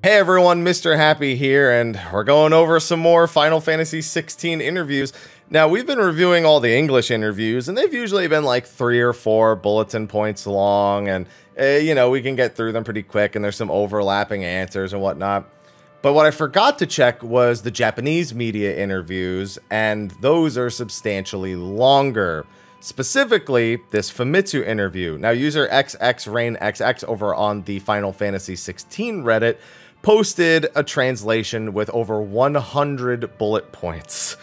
Hey everyone, Mr. Happy here, and we're going over some more Final Fantasy 16 interviews. Now, we've been reviewing all the English interviews, and they've usually been like 3 or 4 bulletin points long, and, you know, we can get through them pretty quick, and there's some overlapping answers and whatnot. But what I forgot to check was the Japanese media interviews, and those are substantially longer. Specifically, this Famitsu interview. Now, user XXRainXX over on the Final Fantasy 16 Reddit posted a translation with over 100 bullet points.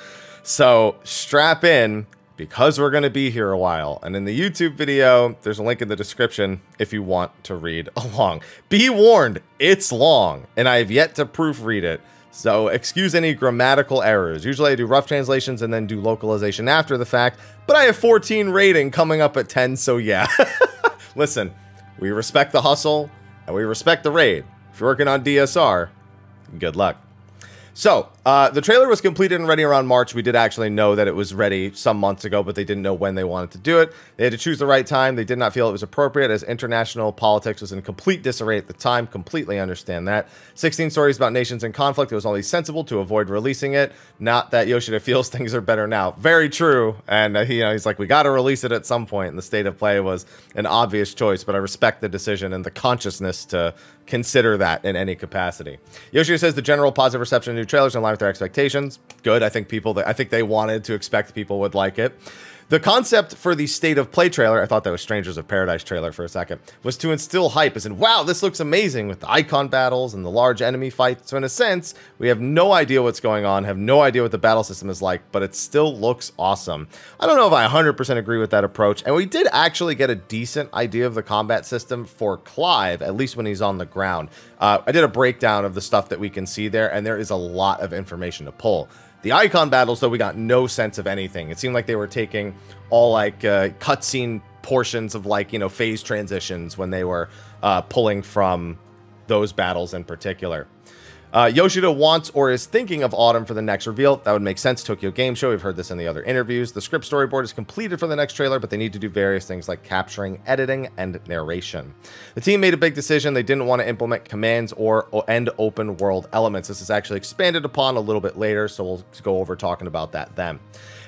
So strap in, because we're going to be here a while. And in the YouTube video, there's a link in the description if you want to read along. Be warned, it's long, and I have yet to proofread it. So excuse any grammatical errors. Usually I do rough translations and then do localization after the fact, but I have 14 rating coming up at 10, so yeah. Listen, we respect the hustle and we respect the raid. If you're working on DSR, good luck. So, the trailer was completed and ready around March. We did actually know that it was ready some months ago, but they didn't know when they wanted to do it. They had to choose the right time. They did not feel it was appropriate as international politics was in complete disarray at the time. Completely understand that. 16 stories about nations in conflict. It was only sensible to avoid releasing it. Not that Yoshida feels things are better now. Very true. And he's like, we got to release it at some point. And the state of play was an obvious choice, but I respect the decision and the consciousness to consider that in any capacity. Yoshida says the general positive reception to new trailers in line with their expectations. Good. I think they wanted to expect people would like it. The concept for the State of Play trailer, I thought that was Strangers of Paradise trailer for a second, was to instill hype as in, wow, this looks amazing with the icon battles and the large enemy fights. So in a sense, we have no idea what's going on, have no idea what the battle system is like, but it still looks awesome. I don't know if I 100% agree with that approach, and we did actually get a decent idea of the combat system for Clive, at least when he's on the ground. I did a breakdown of the stuff that we can see there, and there is a lot of information to pull. The icon battles, though, we got no sense of anything. It seemed like they were taking all, like, cutscene portions of, like, you know, phase transitions when they were pulling from those battles in particular. Yoshida wants or is thinking of autumn for the next reveal. That would make sense. Tokyo Game Show. We've heard this in the other interviews. The script storyboard is completed for the next trailer, but they need to do various things like capturing, editing, and narration. The team made a big decision. They didn't want to implement commands and open world elements. This is actually expanded upon a little bit later, so we'll go over talking about that then.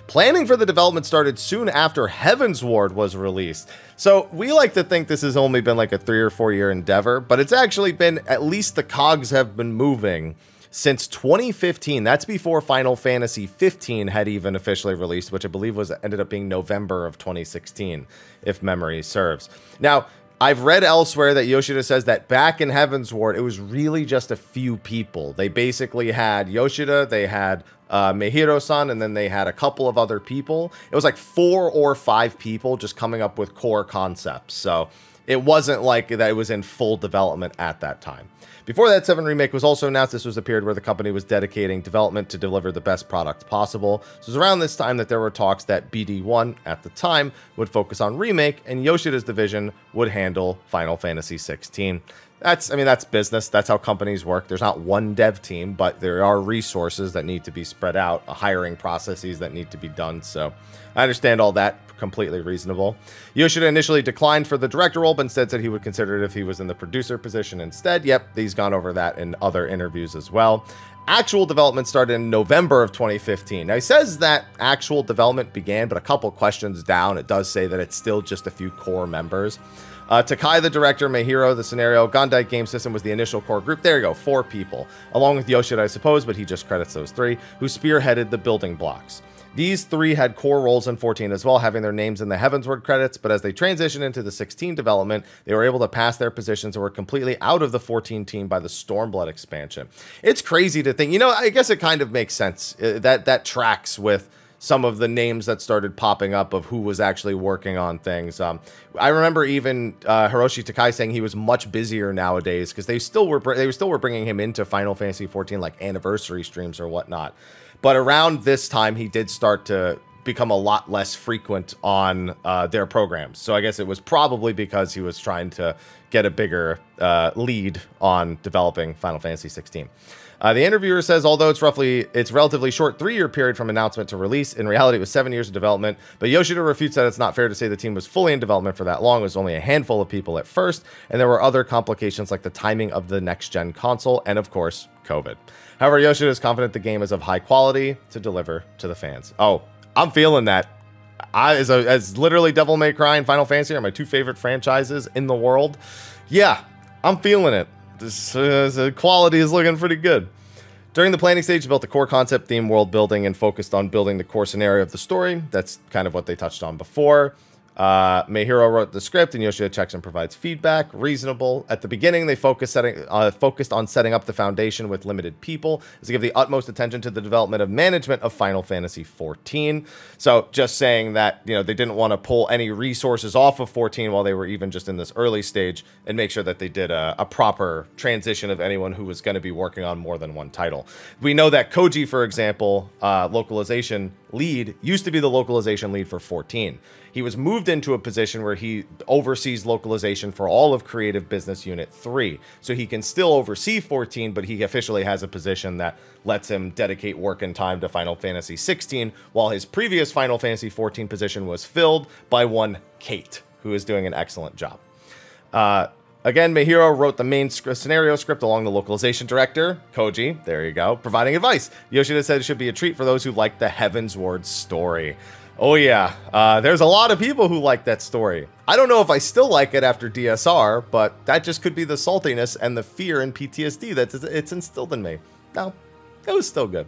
Planning for the development started soon after Heavensward was released. So we like to think this has only been like a 3 or 4 year endeavor, but it's actually been, at least the cogs have been moving since 2015. That's before Final Fantasy 15 had even officially released, which I believe ended up being November of 2016, if memory serves. Now, I've read elsewhere that Yoshida says that back in Heavensward, it was really just a few people. They basically had Yoshida, they had Mihiro-san, and then they had a couple of other people. It was like 4 or 5 people just coming up with core concepts. So it wasn't like that it was in full development at that time. Before that, 7 Remake was also announced. This was a period where the company was dedicating development to deliver the best product possible. So it was around this time that there were talks that BD1 at the time would focus on Remake, and Yoshida's division would handle Final Fantasy 16. I mean, that's business. That's how companies work. There's not one dev team, but there are resources that need to be spread out, hiring processes that need to be done. So I understand all that. Completely reasonable. Yoshida initially declined for the director role, but instead said he would consider it if he was in the producer position instead. Yep, he's gone over that in other interviews as well. Actual development started in November of 2015. Now, he says that actual development began, but a couple questions down, it does say that it's still just a few core members. Takai, the director, Mihiro, the scenario, Gondai Game System was the initial core group. There you go, 4 people. Along with Yoshida, I suppose, but he just credits those 3, who spearheaded the building blocks. These 3 had core roles in 14 as well, having their names in the Heavensward credits, but as they transitioned into the 16 development, they were able to pass their positions and were completely out of the 14 team by the Stormblood expansion. It's crazy to think, you know, I guess it kind of makes sense. That tracks with some of the names that started popping up of who was actually working on things. I remember even Hiroshi Takai saying he was much busier nowadays because they still were bringing him into Final Fantasy 14 like anniversary streams or whatnot. But around this time, he did start to become a lot less frequent on their programs. So I guess it was probably because he was trying to get a bigger lead on developing Final Fantasy 16. The interviewer says, although it's relatively short 3-year period from announcement to release, in reality it was 7 years of development, but Yoshida refutes that it's not fair to say the team was fully in development for that long. It was only a handful of people at first, and there were other complications like the timing of the next-gen console, and of course, COVID. However, Yoshida is confident the game is of high quality to deliver to the fans. Oh, I'm feeling that. As literally Devil May Cry and Final Fantasy are my 2 favorite franchises in the world. Yeah, I'm feeling it. This quality is looking pretty good. During the planning stage, built the core concept, theme, world building, and focused on building the core scenario of the story. That's kind of what they touched on before. Mayhiro wrote the script, and Yoshida checks and provides feedback. Reasonable. At the beginning, they focused on setting up the foundation with limited people, is to give the utmost attention to the development of management of Final Fantasy 14. So just saying that, you know, they didn't want to pull any resources off of 14 while they were even just in this early stage, and make sure that they did a proper transition of anyone who was going to be working on more than one title. We know that Koji, for example, localization lead, used to be the localization lead for 14. He was moved into a position where he oversees localization for all of Creative Business Unit 3. So he can still oversee 14, but he officially has a position that lets him dedicate work and time to Final Fantasy 16, while his previous Final Fantasy 14 position was filled by one Kate, who is doing an excellent job. Again, Mayhiro wrote the main scenario script along the localization director, Koji, there you go, providing advice. Yoshida said it should be a treat for those who like the Heavensward story. Oh yeah, there's a lot of people who like that story. I don't know if I still like it after DSR, but that just could be the saltiness and the fear and PTSD that it's instilled in me. No, it was still good.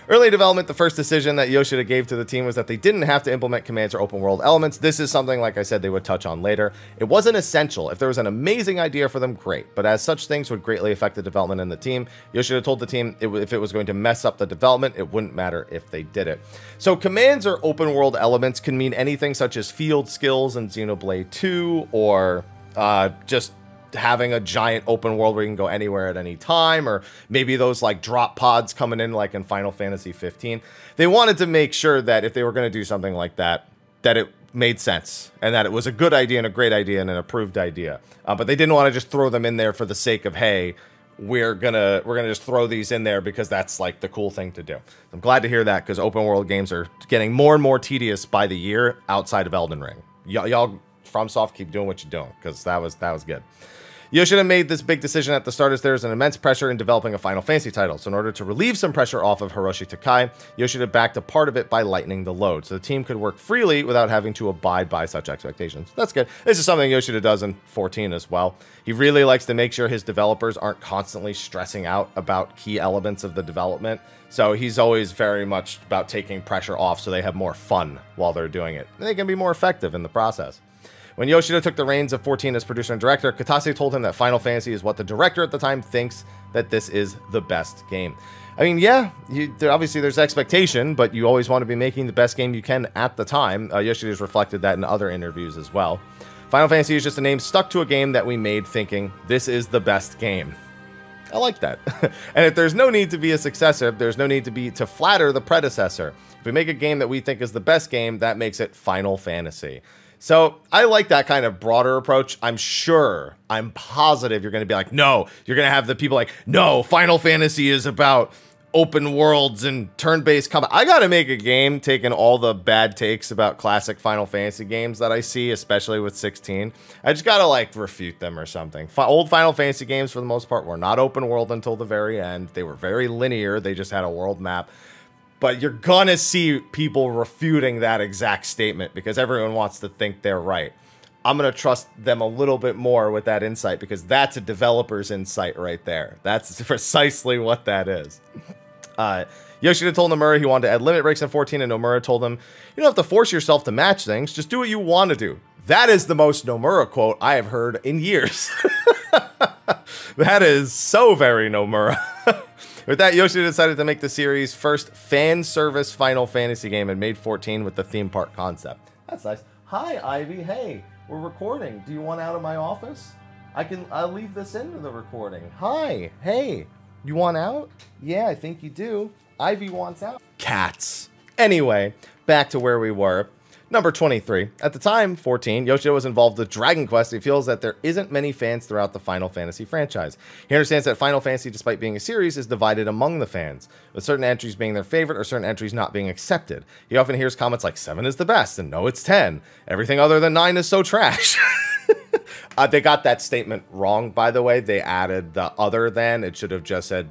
Early development, the first decision that Yoshida gave to the team was that they didn't have to implement commands or open world elements. This is something, like I said, they would touch on later. It wasn't essential. If there was an amazing idea for them, great. But as such things would greatly affect the development in the team, Yoshida told the team if it was going to mess up the development, it wouldn't matter if they did it. So commands or open world elements can mean anything such as field skills in Xenoblade 2, or just having a giant open world where you can go anywhere at any time, or maybe those like drop pods coming in like in Final Fantasy 15. They wanted to make sure that if they were going to do something like that, that it made sense and that it was a good idea and a great idea and an approved idea. But they didn't want to just throw them in there for the sake of, hey, we're gonna just throw these in there because that's like the cool thing to do. I'm glad to hear that, because open world games are getting more and more tedious by the year outside of Elden Ring. Y'all FromSoft, keep doing what you're doing, because that was good. Yoshida made this big decision at the start as there is an immense pressure in developing a Final Fantasy title. So in order to relieve some pressure off of Hiroshi Takai, Yoshida backed a part of it by lightening the load, so the team could work freely without having to abide by such expectations. That's good. This is something Yoshida does in 14 as well. He really likes to make sure his developers aren't constantly stressing out about key elements of the development. So he's always very much about taking pressure off so they have more fun while they're doing it, and they can be more effective in the process. When Yoshida took the reins of 14 as producer and director, Katase told him that Final Fantasy is what the director at the time thinks that this is the best game. I mean, yeah, obviously there's expectation, but you always want to be making the best game you can at the time. Yoshida's reflected that in other interviews as well. Final Fantasy is just a name stuck to a game that we made thinking, this is the best game. I like that. And if there's no need to be a successor, there's no need to flatter the predecessor. If we make a game that we think is the best game, that makes it Final Fantasy. So I like that kind of broader approach. I'm positive you're going to be like, no, you're going to have the people like, no, Final Fantasy is about open worlds and turn-based combat. I got to make a game taking all the bad takes about classic Final Fantasy games that I see, especially with 16. I just got to like refute them or something. Old Final Fantasy games for the most part were not open world until the very end. They were very linear. They just had a world map. But you're gonna see people refuting that exact statement because everyone wants to think they're right. I'm gonna trust them a little bit more with that insight, because that's a developer's insight right there. That's precisely what that is. Yoshida told Nomura he wanted to add limit breaks in 14, and Nomura told him, you don't have to force yourself to match things, just do what you want to do. That is the most Nomura quote I have heard in years. That is so very Nomura. With that, Yoshida decided to make the series' first fan service Final Fantasy game and made 14 with the theme park concept. That's nice. Hi, Ivy. Hey, we're recording. Do you want out of my office? I'll leave this into the recording. Hi. Hey, you want out? Yeah, I think you do. Ivy wants out. Cats. Anyway, back to where we were. Number 23. At the time, 14, Yoshida was involved with Dragon Quest. He feels that there isn't many fans throughout the Final Fantasy franchise. He understands that Final Fantasy, despite being a series, is divided among the fans, with certain entries being their favorite or certain entries not being accepted. He often hears comments like, 7 is the best, and no, it's 10. Everything other than 9 is so trash. They got that statement wrong, by the way. They added the other than. It should have just said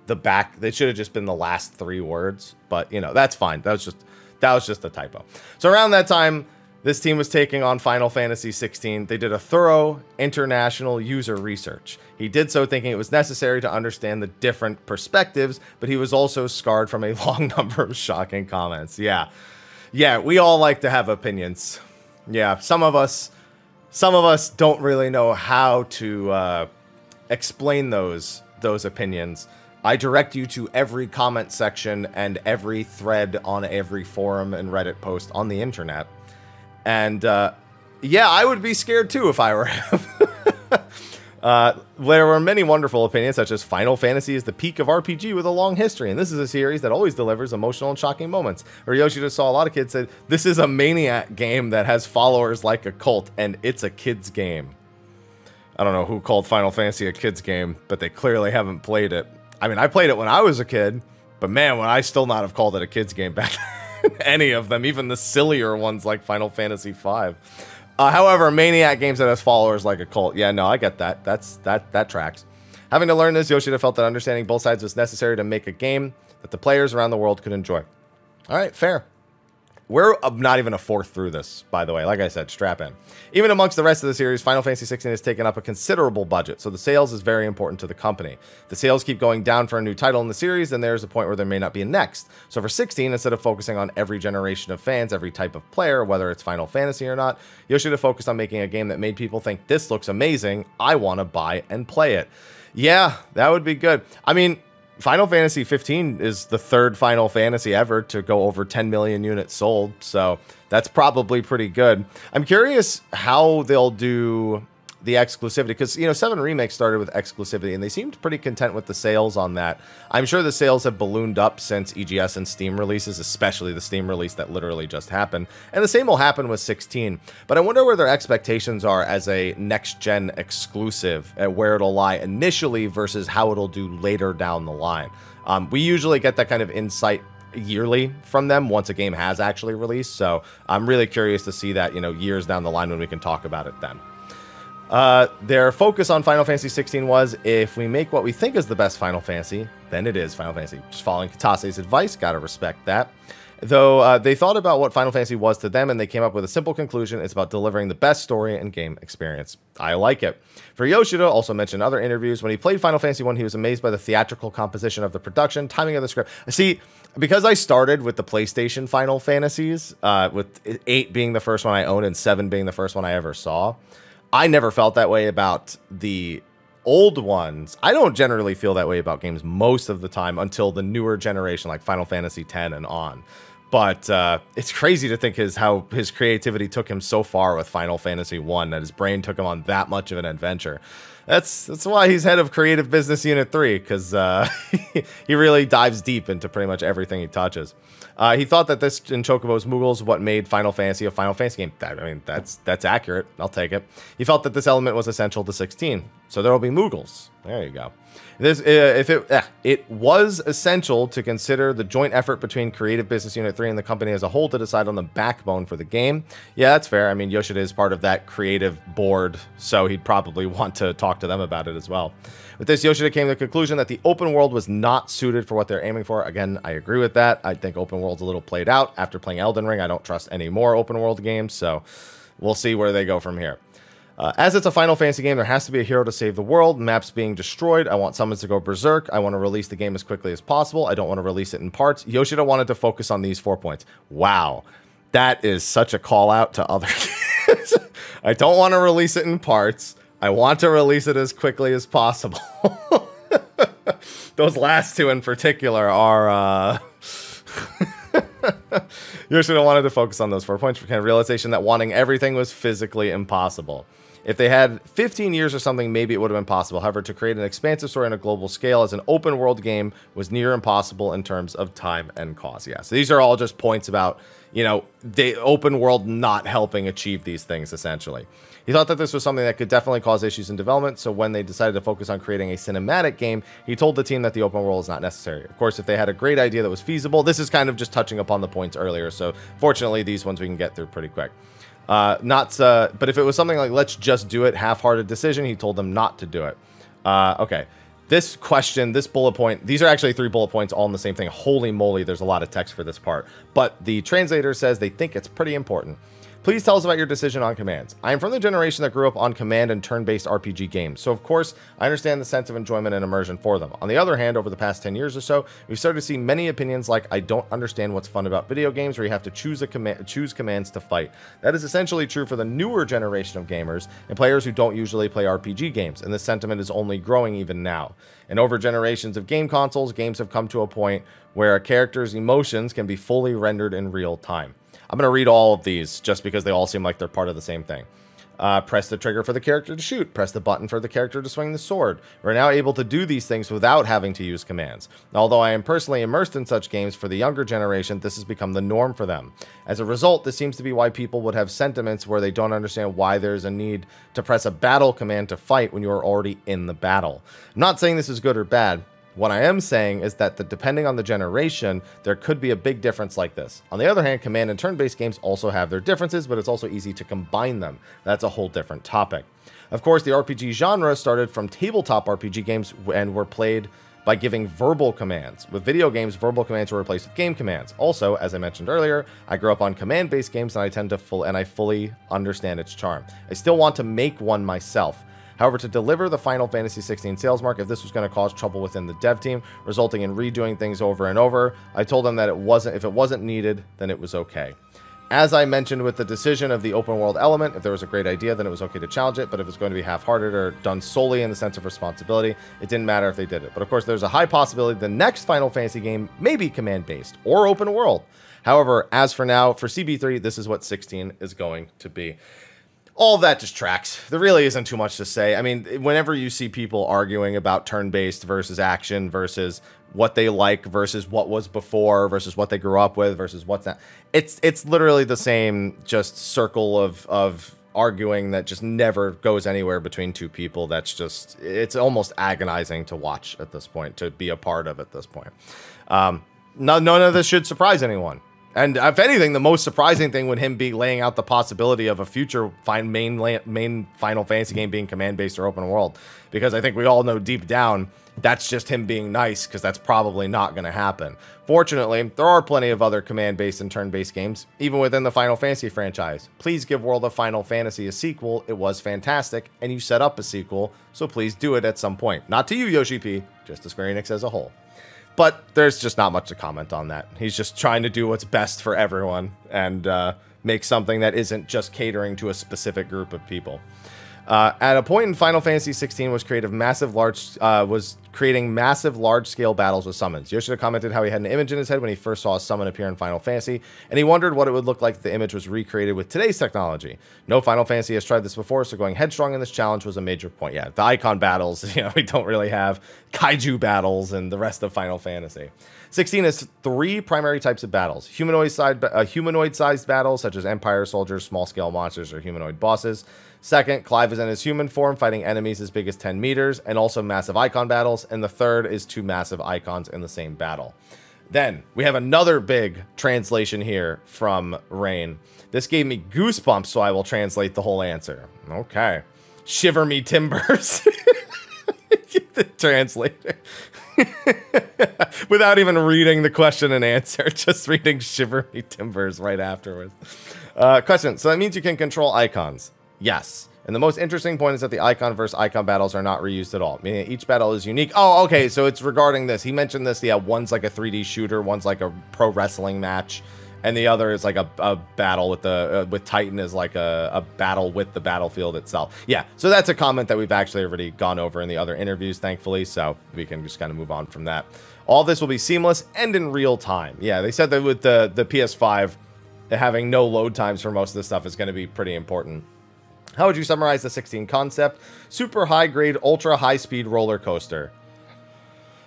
the back. They should have just been the last 3 words, but, you know, that's fine. That was just a typo. So around that time, this team was taking on Final Fantasy 16. They did a thorough international user research. He did so thinking it was necessary to understand the different perspectives, but he was also scarred from a long number of shocking comments. Yeah, we all like to have opinions. Yeah, some of us don't really know how to explain those opinions. I direct you to every comment section and every thread on every forum and Reddit post on the internet. And, yeah, I would be scared too if I were him. There were many wonderful opinions, such as Final Fantasy is the peak of RPG with a long history, and this is a series that always delivers emotional and shocking moments. Or Yoshida saw a lot of kids said, this is a maniac game that has followers like a cult, and it's a kid's game. I don't know who called Final Fantasy a kid's game, but they clearly haven't played it. I mean, I played it when I was a kid, but man, would I still not have called it a kid's game back then. Any of them, even the sillier ones like Final Fantasy V. However, Maniac games that has followers like a cult. Yeah, no, I get that. That tracks. Having to learn this, Yoshida felt that understanding both sides was necessary to make a game that the players around the world could enjoy. All right, fair. We're not even a fourth through this, by the way. Like I said, strap in. Even amongst the rest of the series, Final Fantasy 16 has taken up a considerable budget, so the sales is very important to the company. The sales keep going down for a new title in the series, and there's a point where there may not be a next. So for 16, instead of focusing on every generation of fans, every type of player, whether it's Final Fantasy or not, Yoshida focused on making a game that made people think, this looks amazing, I want to buy and play it. Yeah, that would be good. I mean, Final Fantasy 15 is the 3rd Final Fantasy ever to go over 10 million units sold, so that's probably pretty good. I'm curious how they'll do the exclusivity, because, you know, 7 Remake started with exclusivity, and they seemed pretty content with the sales on that. I'm sure the sales have ballooned up since EGS and Steam releases, especially the Steam release that literally just happened, and the same will happen with 16. But I wonder where their expectations are as a next-gen exclusive, and where it'll lie initially versus how it'll do later down the line. We usually get that kind of insight yearly from them once a game has actually released, so I'm really curious to see that, you know, years down the line when we can talk about it then. Their focus on Final Fantasy 16 was, if we make what we think is the best Final Fantasy, then it is Final Fantasy. Just following Katase's advice, gotta respect that. Though they thought about what Final Fantasy was to them, and they came up with a simple conclusion: it's about delivering the best story and game experience. I like it. For Yoshida, also mentioned in other interviews, when he played Final Fantasy 1, he was amazed by the theatrical composition of the production, timing of the script. See, because I started with the PlayStation Final Fantasies, with 8 being the first one I owned and 7 being the first one I ever saw, I never felt that way about the old ones. I don't generally feel that way about games most of the time until the newer generation, like Final Fantasy X and on. But it's crazy to think how his creativity took him so far with Final Fantasy 1, that his brain took him on that much of an adventure. That's why he's head of Creative Business Unit 3, because he really dives deep into pretty much everything he touches. He thought that this in Chocobo's Moogles what made Final Fantasy a Final Fantasy game. I mean, that's accurate. I'll take it. He felt that this element was essential to 16, so there will be Moogles. There you go. It was essential to consider the joint effort between Creative Business Unit 3 and the company as a whole to decide on the backbone for the game. Yeah, that's fair. I mean, Yoshida is part of that creative board, so he'd probably want to talk to them about it as well. With this, Yoshida came to the conclusion that the open world was not suited for what they're aiming for. Again, I agree with that. I think open world's a little played out. After playing Elden Ring, I don't trust any more open world games, so we'll see where they go from here. As it's a Final Fantasy game, there has to be a hero to save the world. Maps being destroyed. I want summons to go berserk. I want to release the game as quickly as possible. I don't want to release it in parts. Yoshida wanted to focus on these 4 points. Wow. That is such a call out to other games. I don't want to release it in parts. I want to release it as quickly as possible. Those last two in particular are... Yoshida wanted to focus on those 4 points for kind of realization that wanting everything was physically impossible. If they had 15 years or something, maybe it would have been possible. However, to create an expansive story on a global scale as an open world game was near impossible in terms of time and cost. Yeah, so these are all just points about, you know, the open world not helping achieve these things, essentially. He thought that this was something that could definitely cause issues in development, so when they decided to focus on creating a cinematic game, he told the team that the open world is not necessary. Of course, if they had a great idea that was feasible, this is kind of just touching upon the points earlier, so fortunately, these ones we can get through pretty quick. But if it was something like, let's just do it, half-hearted decision, he told them not to do it. Okay. This question, this bullet point, these are actually 3 bullet points all in the same thing. Holy moly, there's a lot of text for this part. But the translator says they think it's pretty important. Please tell us about your decision on commands. I am from the generation that grew up on command and turn-based RPG games, so of course, I understand the sense of enjoyment and immersion for them. On the other hand, over the past 10 years or so, we've started to see many opinions like, I don't understand what's fun about video games where you have to choose commands to fight. That is essentially true for the newer generation of gamers and players who don't usually play RPG games, and this sentiment is only growing even now. And over generations of game consoles, games have come to a point where a character's emotions can be fully rendered in real time. I'm going to read all of these just because they all seem like they're part of the same thing. Press the trigger for the character to shoot. Press the button for the character to swing the sword. We're now able to do these things without having to use commands. Although I am personally immersed in such games, for the younger generation, this has become the norm for them. As a result, this seems to be why people would have sentiments where they don't understand why there's a need to press a battle command to fight when you are already in the battle. I'm not saying this is good or bad. What I am saying is that depending on the generation, there could be a big difference like this. On the other hand, command and turn-based games also have their differences, but it's also easy to combine them. That's a whole different topic. Of course, the RPG genre started from tabletop RPG games and were played by giving verbal commands. With video games, verbal commands were replaced with game commands. Also, as I mentioned earlier, I grew up on command-based games and I fully understand its charm. I still want to make one myself. However, to deliver the Final Fantasy 16 sales mark, if this was going to cause trouble within the dev team, resulting in redoing things over and over, I told them that if it wasn't needed, then it was okay. As I mentioned with the decision of the open world element, if there was a great idea, then it was okay to challenge it, but if it's going to be half-hearted or done solely in the sense of responsibility, it didn't matter if they did it. But of course, there's a high possibility the next Final Fantasy game may be command-based or open world. However, as for now, for CB3, this is what 16 is going to be. All of that just tracks. There really isn't too much to say. I mean, whenever you see people arguing about turn-based versus action versus what they like versus what was before versus what they grew up with versus what's not, it's literally the same just circle of arguing that just never goes anywhere between two people. That's just, it's almost agonizing to watch at this point, to be a part of at this point. None of this should surprise anyone. And if anything, the most surprising thing would him be laying out the possibility of a future main Final Fantasy game being command-based or open world. Because I think we all know deep down, that's just him being nice, because that's probably not going to happen. Fortunately, there are plenty of other command-based and turn-based games, even within the Final Fantasy franchise. Please give World of Final Fantasy a sequel. It was fantastic, and you set up a sequel, so please do it at some point. Not to you, Yoshi-P, just to Square Enix as a whole. But there's just not much to comment on that. He's just trying to do what's best for everyone and make something that isn't just catering to a specific group of people. At a point in Final Fantasy 16 was creating massive large-scale battles with summons. Yoshida commented how he had an image in his head when he first saw a summon appear in Final Fantasy, and he wondered what it would look like if the image was recreated with today's technology. No Final Fantasy has tried this before, so going headstrong in this challenge was a major point. Yeah, the icon battles, you know, we don't really have kaiju battles and the rest of Final Fantasy. 16 has 3 primary types of battles. Humanoid-sized battles, such as Empire soldiers, small-scale monsters, or humanoid bosses. Second, Clive is in his human form, fighting enemies as big as 10 meters, and also massive icon battles. And the third is 2 massive icons in the same battle. Then, we have another big translation here from Rain. This gave me goosebumps, so I will translate the whole answer. Okay. Shiver me timbers. The translator. Without even reading the question and answer, just reading Shiver me timbers right afterwards. Question, so that means you can control icons. Yes. And the most interesting point is that the icon versus icon battles are not reused at all, meaning each battle is unique. Oh, okay, so it's regarding this. He mentioned this, yeah, one's like a 3D shooter, one's like a pro wrestling match, and the other is like a battle with the with Titan is like a battle with the battlefield itself. Yeah, so that's a comment that we've actually already gone over in the other interviews, thankfully, so we can just kind of move on from that. All this will be seamless and in real time. Yeah, they said that with the PS5, having no load times for most of this stuff is going to be pretty important. How would you summarize the 16 concept? Super high grade, ultra high speed roller coaster.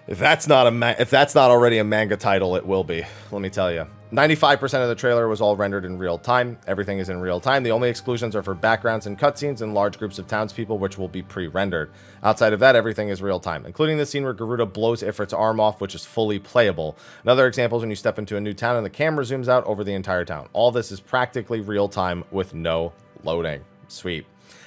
If that's not already a manga title, it will be. Let me tell you. 95% of the trailer was all rendered in real time. Everything is in real time. The only exclusions are for backgrounds and cutscenes and large groups of townspeople, which will be pre-rendered. Outside of that, everything is real time, including the scene where Garuda blows Ifrit's arm off, which is fully playable. Another example is when you step into a new town and the camera zooms out over the entire town. All this is practically real time with no loading. Sweet.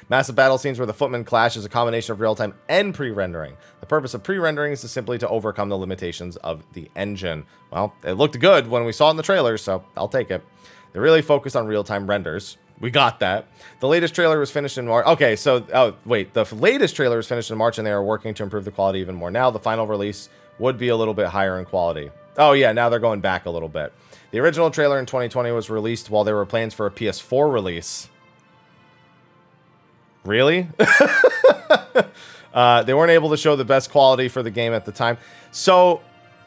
Massive battle scenes where the footmen clash is a combination of real-time and pre-rendering. The purpose of pre-rendering is simply to overcome the limitations of the engine. Well, it looked good when we saw it in the trailer, so I'll take it. They really focused on real-time renders. We got that. The latest trailer was finished in March. Okay, so, oh, wait. The latest trailer was finished in March, and they are working to improve the quality even more. Now, the final release would be a little bit higher in quality. Oh, yeah, now they're going back a little bit. The original trailer in 2020 was released while there were plans for a PS4 release. Really? They weren't able to show the best quality for the game at the time. So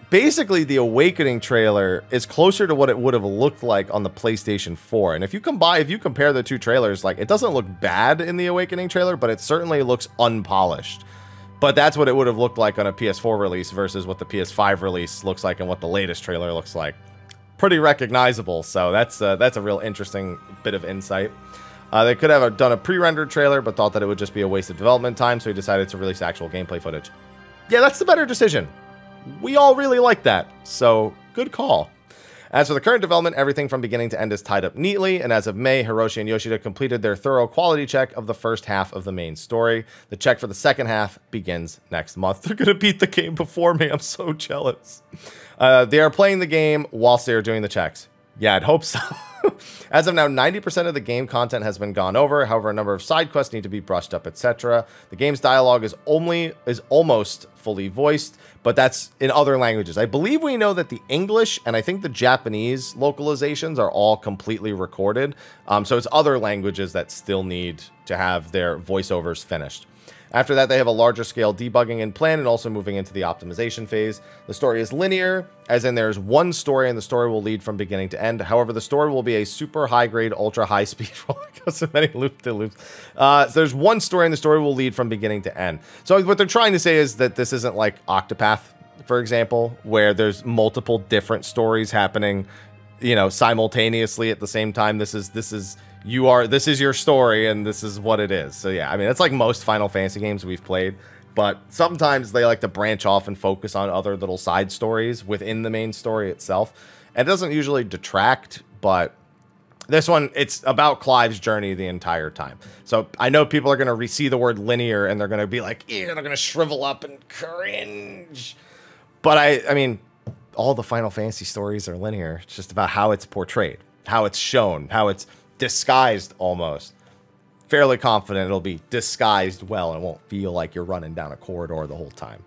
basically the Awakening trailer is closer to what it would have looked like on the PlayStation 4. And if you compare the two trailers, like, it doesn't look bad in the Awakening trailer, but it certainly looks unpolished. But that's what it would have looked like on a PS4 release versus what the PS5 release looks like and what the latest trailer looks like. Pretty recognizable. So that's a real interesting bit of insight. They could have done a pre-rendered trailer, but thought that it would just be a waste of development time, so he decided to release actual gameplay footage. Yeah, that's the better decision. We all really like that, so good call. As for the current development, everything from beginning to end is tied up neatly, and as of May, Hiroshi and Yoshida completed their thorough quality check of the first half of the main story. The check for the second half begins next month. They're going to beat the game before me. I'm so jealous. They are playing the game whilst they are doing the checks. Yeah, I'd hope so. As of now, 90% of the game content has been gone over. However, a number of side quests need to be brushed up, etc. The game's dialogue is almost fully voiced, but that's in other languages. I believe we know that the English and I think the Japanese localizations are all completely recorded. So it's other languages that still need to have their voiceovers finished. After that, they have a larger scale debugging in plan and also moving into the optimization phase. The story is linear, as in there's one story and the story will lead from beginning to end. However, the story will be a super high grade, ultra high speed roller coaster, many loop-to-loops. So there's one story and the story will lead from beginning to end. So what they're trying to say is that this isn't like Octopath, for example, where there's multiple different stories happening, you know, simultaneously at the same time. This is your story and this is what it is. So yeah, I mean, it's like most Final Fantasy games we've played, but sometimes they like to branch off and focus on other little side stories within the main story itself. And it doesn't usually detract, but this one, it's about Clive's journey the entire time. So I know people are going to see the word linear and they're going to be like, ew, they're going to shrivel up and cringe. But I mean, all the Final Fantasy stories are linear. It's just about how it's portrayed, how it's shown, how it's disguised almost. Fairly confident it'll be disguised well and it won't feel like you're running down a corridor the whole time.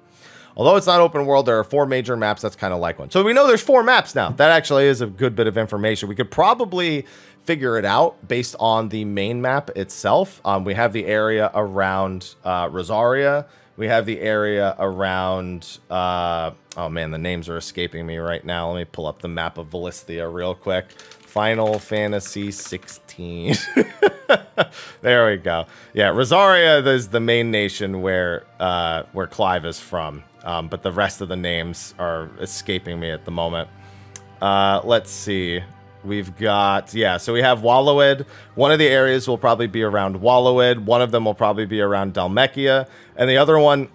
Although it's not open world, there are 4 major maps that's kind of like one. So we know there's 4 maps now. That actually is a good bit of information. We could probably figure it out based on the main map itself. We have the area around Rosaria. We have the area around... oh man, the names are escaping me right now. Let me pull up the map of Valisthea real quick. Final Fantasy 16. There we go. Yeah, Rosaria is the main nation where Clive is from. But the rest of the names are escaping me at the moment. Let's see. We've got, yeah, so we have Wallowed. One of the areas will probably be around Wallowed. One of them will probably be around Dhalmekia. And the other one,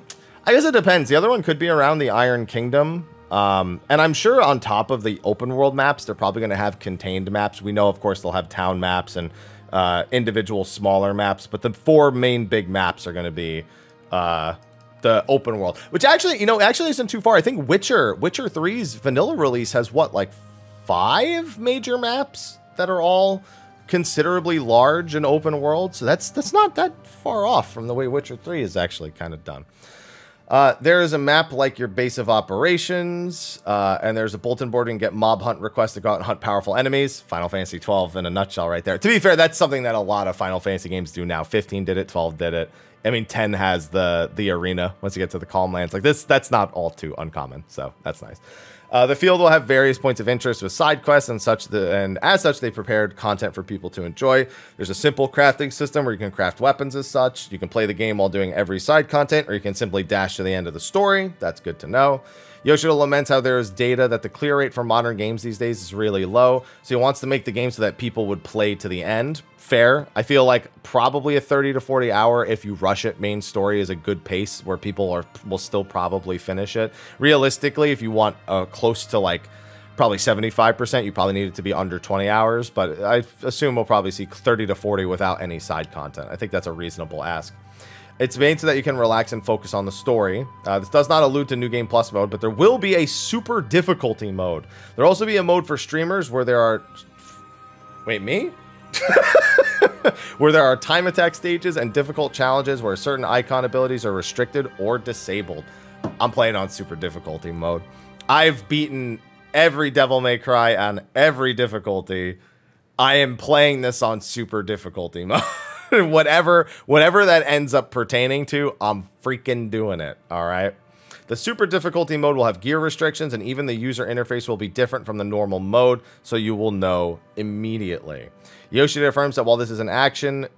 I guess it depends. The other one could be around the Iron Kingdom. And I'm sure on top of the open world maps, they're probably going to have contained maps. We know, of course, they'll have town maps and individual smaller maps. But the 4 main big maps are going to be the open world. Which actually, you know, actually isn't too far. I think Witcher 3's vanilla release has, what, like 5 major maps that are all considerably large and open world. So that's not that far off from the way Witcher 3 is actually kind of done. There is a map like your base of operations, and there's a bulletin board and get mob hunt requests to go out and hunt powerful enemies. Final Fantasy 12 in a nutshell right there. To be fair, that's something that a lot of Final Fantasy games do now. 15 did it, 12 did it. I mean, 10 has the arena once you get to the Calm Lands. Like this, that's not all too uncommon, so that's nice. The field will have various points of interest with side quests and such, and as such, they prepared content for people to enjoy. There's a simple crafting system where you can craft weapons as such. You can play the game while doing every side content, or you can simply dash to the end of the story. That's good to know. Yoshida laments how there is data that the clear rate for modern games these days is really low, so he wants to make the game so that people would play to the end. Fair. I feel like probably a 30 to 40 hour, if you rush it, main story is a good pace where people will still probably finish it. Realistically, if you want close to like probably 75%, you probably need it to be under 20 hours, but I assume we'll probably see 30 to 40 without any side content. I think that's a reasonable ask. It's made so that you can relax and focus on the story. This does not allude to New Game Plus mode, but there will be a super difficulty mode. There'll also be a mode for streamers where there are... Wait, me? Where there are time attack stages and difficult challenges where certain icon abilities are restricted or disabled. I'm playing on super difficulty mode. I've beaten every Devil May Cry on every difficulty. I am playing this on super difficulty mode. whatever that ends up pertaining to, I'm freaking doing it. All right. The super difficulty mode will have gear restrictions, and even the user interface will be different from the normal mode, so you will know immediately. Yoshida affirms that while this is an action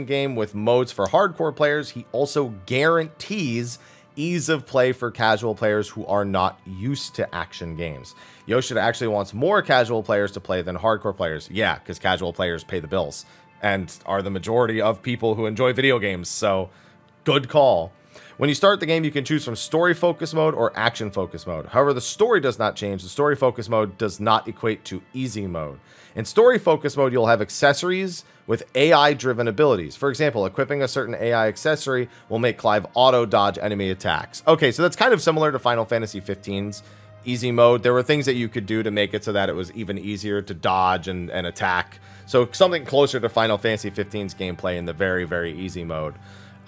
game with modes for hardcore players, he also guarantees ease of play for casual players who are not used to action games. Yoshida actually wants more casual players to play than hardcore players. Yeah, because casual players pay the bills and are the majority of people who enjoy video games, so good call. When you start the game, you can choose from story focus mode or action focus mode. However, the story does not change. The story focus mode does not equate to easy mode. In story focus mode, you'll have accessories with AI-driven abilities. For example, equipping a certain AI accessory will make Clive auto-dodge enemy attacks. Okay, so that's kind of similar to Final Fantasy XV's easy mode. There were things that you could do to make it so that it was even easier to dodge and attack. So something closer to Final Fantasy XV's gameplay in the very, very easy mode.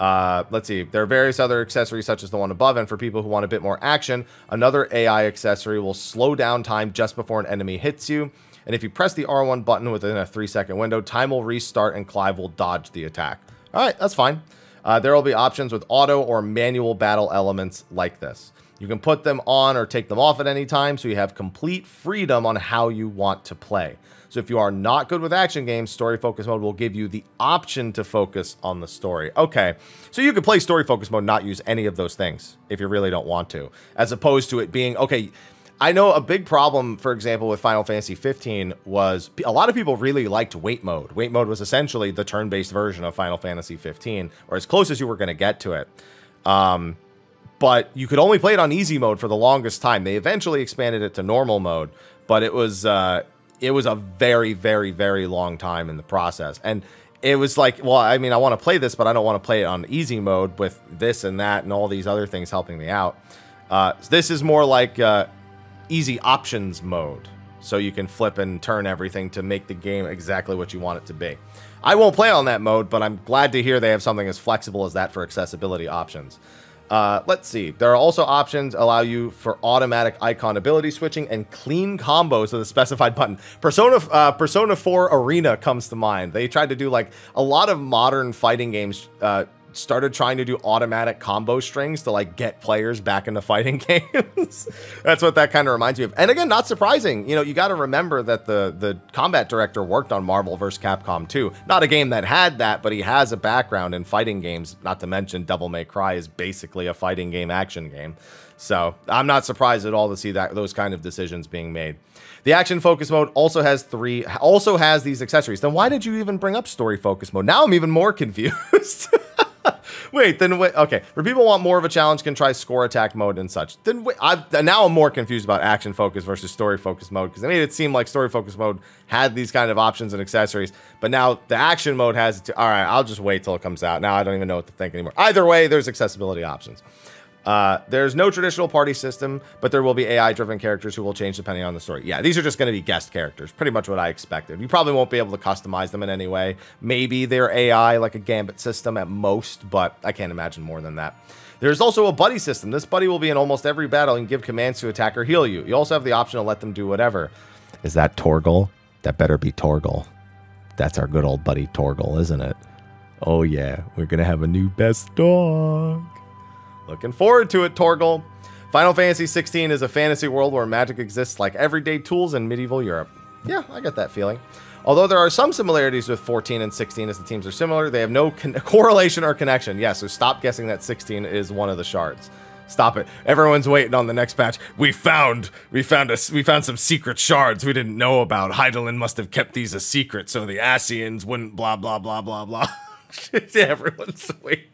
Let's see. There are various other accessories such as the one above, and for people who want a bit more action, another AI accessory will slow down time just before an enemy hits you. And if you press the R1 button within a 3-second window, time will restart and Clive will dodge the attack. All right, that's fine. There will be options with auto or manual battle elements like this. You can put them on or take them off at any time, so you have complete freedom on how you want to play. So if you are not good with action games, story focus mode will give you the option to focus on the story. Okay, so you could play story focus mode, not use any of those things if you really don't want to, as opposed to it being, okay, I know a big problem, for example, with Final Fantasy 15 was a lot of people really liked wait mode. Wait mode was essentially the turn-based version of Final Fantasy 15, or as close as you were going to get to it. But you could only play it on easy mode for the longest time. They eventually expanded it to normal mode, but it was a very, very, very long time in the process. And it was like, well, I mean, I want to play this, but I don't want to play it on easy mode with this and that and all these other things helping me out. This is more like easy options mode. So you can flip and turn everything to make the game exactly what you want it to be. I won't play on that mode, but I'm glad to hear they have something as flexible as that for accessibility options. Let's see. There are also options allow you for automatic icon ability switching and clean combos with a specified button. Persona 4 Arena comes to mind. They tried to do like a lot of modern fighting games started trying to do automatic combo strings to like get players back into fighting games. That's what that kind of reminds me of. And again, not surprising. You know, you got to remember that the combat director worked on Marvel vs. Capcom 2. Not a game that had that, but he has a background in fighting games. Not to mention Devil May Cry is basically a fighting game action game. So I'm not surprised at all to see that those kind of decisions being made. The action focus mode also has these accessories. Then why did you even bring up story focus mode? Now I'm even more confused. Wait, okay. For people who want more of a challenge, can try score attack mode and such. Then now I'm more confused about action focus versus story focus mode, because I made it seem like story focus mode had these kind of options and accessories, but now the action mode has it too. All right, I'll just wait till it comes out. Now I don't even know what to think anymore. Either way, there's accessibility options. There's no traditional party system, but there will be AI-driven characters who will change depending on the story. Yeah, these are just going to be guest characters. Pretty much what I expected. You probably won't be able to customize them in any way. Maybe they're AI, like a Gambit system at most, but I can't imagine more than that. There's also a buddy system. This buddy will be in almost every battle and give commands to attack or heal you. You also have the option to let them do whatever. Is that Torgal? That better be Torgal. That's our good old buddy Torgal, isn't it? Oh yeah, we're going to have a new best dog. Looking forward to it, Torgal. Final Fantasy 16 is a fantasy world where magic exists like everyday tools in medieval Europe. Yeah, I get that feeling. Although there are some similarities with 14 and 16 as the teams are similar, they have no correlation or connection. Yeah, so stop guessing that 16 is one of the shards. Stop it. Everyone's waiting on the next patch. We found some secret shards we didn't know about. Heidelin must have kept these a secret so the Asians wouldn't blah blah blah blah blah. Everyone's waiting.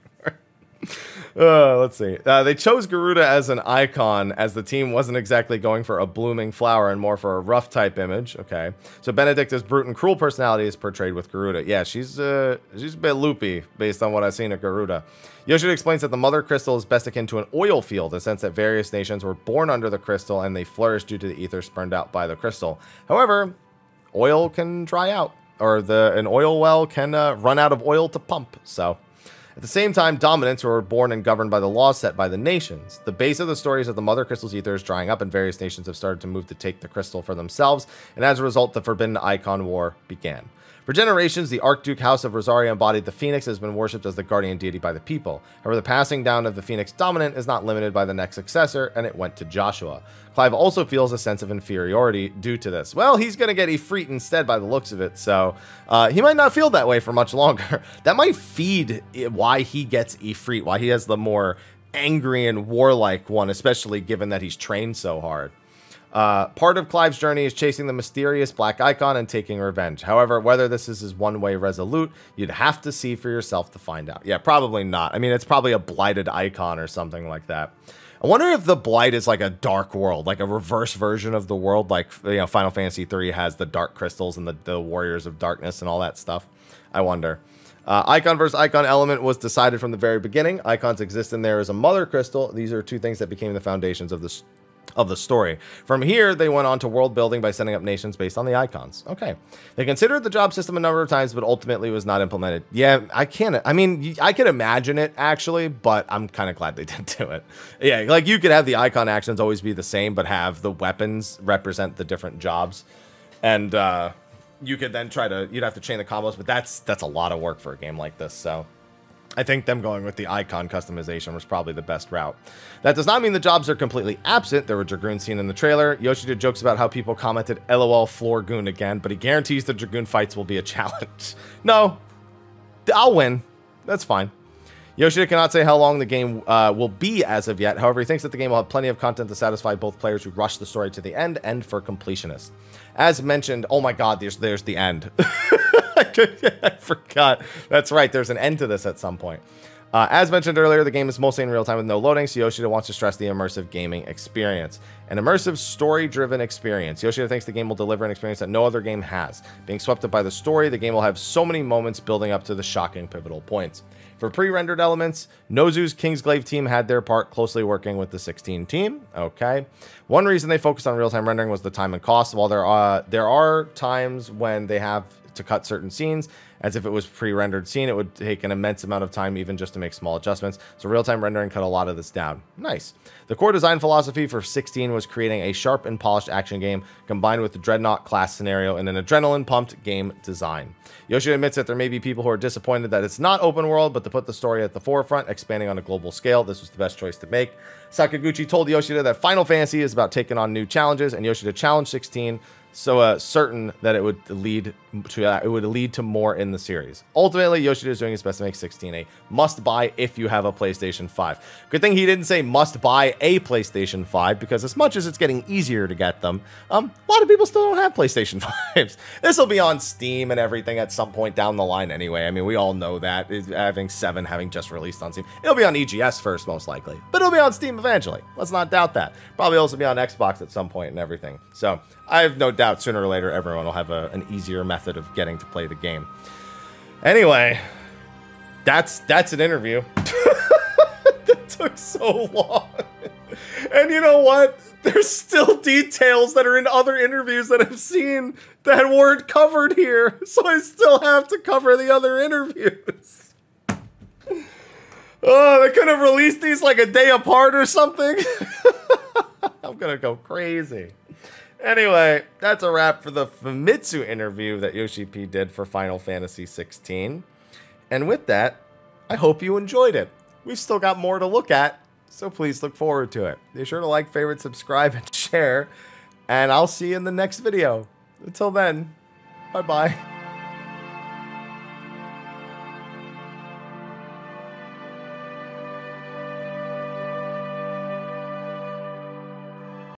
Let's see. They chose Garuda as an icon as the team wasn't exactly going for a blooming flower and more for a rough type image. Okay. So Benedicta's brute and cruel personality is portrayed with Garuda. Yeah, she's a bit loopy based on what I've seen of Garuda. Yoshida explains that the mother crystal is best akin to an oil field in the sense that various nations were born under the crystal and they flourished due to the ether spurned out by the crystal. However, oil can dry out, or an oil well can run out of oil to pump. So at the same time, dominants were born and governed by the laws set by the nations. The base of the story is that the Mother Crystal's ether is drying up and various nations have started to move to take the crystal for themselves, and as a result, the Forbidden Icon War began. For generations, the Archduke House of Rosaria embodied the Phoenix has been worshipped as the guardian deity by the people. However, the passing down of the Phoenix dominant is not limited by the next successor, and it went to Joshua. Clive also feels a sense of inferiority due to this. Well, he's going to get Ifrit instead by the looks of it, so he might not feel that way for much longer. That might feed why he gets Ifrit, why he has the more angry and warlike one, especially given that he's trained so hard. Part of Clive's journey is chasing the mysterious black icon and taking revenge. However, whether this is his one-way resolute, you'd have to see for yourself to find out. Yeah, probably not. I mean, it's probably a blighted icon or something like that. I wonder if the blight is like a dark world, like a reverse version of the world, like, you know, Final Fantasy 3 has the dark crystals and the warriors of darkness and all that stuff. I wonder. Icon versus icon element was decided from the very beginning. Icons exist in there as a mother crystal. These are two things that became the foundations of the story. From here, they went on to world building by setting up nations based on the icons. Okay. They considered the job system a number of times, but ultimately was not implemented. Yeah, I can imagine it actually, but I'm kind of glad they didn't do it. Yeah, like you could have the icon actions always be the same, but have the weapons represent the different jobs. And you could then you'd have to chain the combos, but that's a lot of work for a game like this, so I think them going with the icon customization was probably the best route. That does not mean the jobs are completely absent. There were Dragoon seen in the trailer. Yoshida jokes about how people commented LOL floor goon again, but he guarantees the Dragoon fights will be a challenge. No, I'll win. That's fine. Yoshida cannot say how long the game will be as of yet. However, he thinks that the game will have plenty of content to satisfy both players who rush the story to the end and for completionists. As mentioned, oh my god, there's the end. I forgot. That's right, there's an end to this at some point. As mentioned earlier, the game is mostly in real time with no loading, so Yoshida wants to stress the immersive gaming experience. An immersive, story-driven experience. Yoshida thinks the game will deliver an experience that no other game has. Being swept up by the story, the game will have so many moments building up to the shocking pivotal points. For pre-rendered elements, Nozu's Kingsglaive team had their part closely working with the 16 team. Okay. One reason they focused on real-time rendering was the time and cost. While there are times when they have to cut certain scenes, as if it was pre-rendered scene, it would take an immense amount of time even just to make small adjustments. So real-time rendering cut a lot of this down. Nice. The core design philosophy for 16 was creating a sharp and polished action game combined with the Dreadnought class scenario and an adrenaline-pumped game design. Yoshida admits that there may be people who are disappointed that it's not open world, but to put the story at the forefront, expanding on a global scale, this was the best choice to make. Sakaguchi told Yoshida that Final Fantasy is about taking on new challenges, and Yoshida challenged 16, so certain that it would lead to more in the series. Ultimately, Yoshida is doing his best to make 16 a must-buy if you have a PlayStation 5. Good thing he didn't say must-buy a PlayStation 5, because as much as it's getting easier to get them, a lot of people still don't have PlayStation 5s. This will be on Steam and everything at some point down the line anyway. I mean, we all know that. Having 7 having just released on Steam. It'll be on EGS first, most likely, but it'll be on Steam eventually. Let's not doubt that. Probably also be on Xbox at some point and everything. So I have no doubt sooner or later everyone will have an easier method of getting to play the game. Anyway, that's an interview. That took so long. And you know what? There's still details that are in other interviews that I've seen that weren't covered here. So I still have to cover the other interviews. Oh, they could have released these like a day apart or something. I'm gonna go crazy. Anyway, that's a wrap for the Famitsu interview that Yoshi-P did for Final Fantasy 16. And with that, I hope you enjoyed it. We've still got more to look at So please look forward to it. Be sure to like, favorite, subscribe, and share. And I'll see you in the next video. Until then, bye-bye.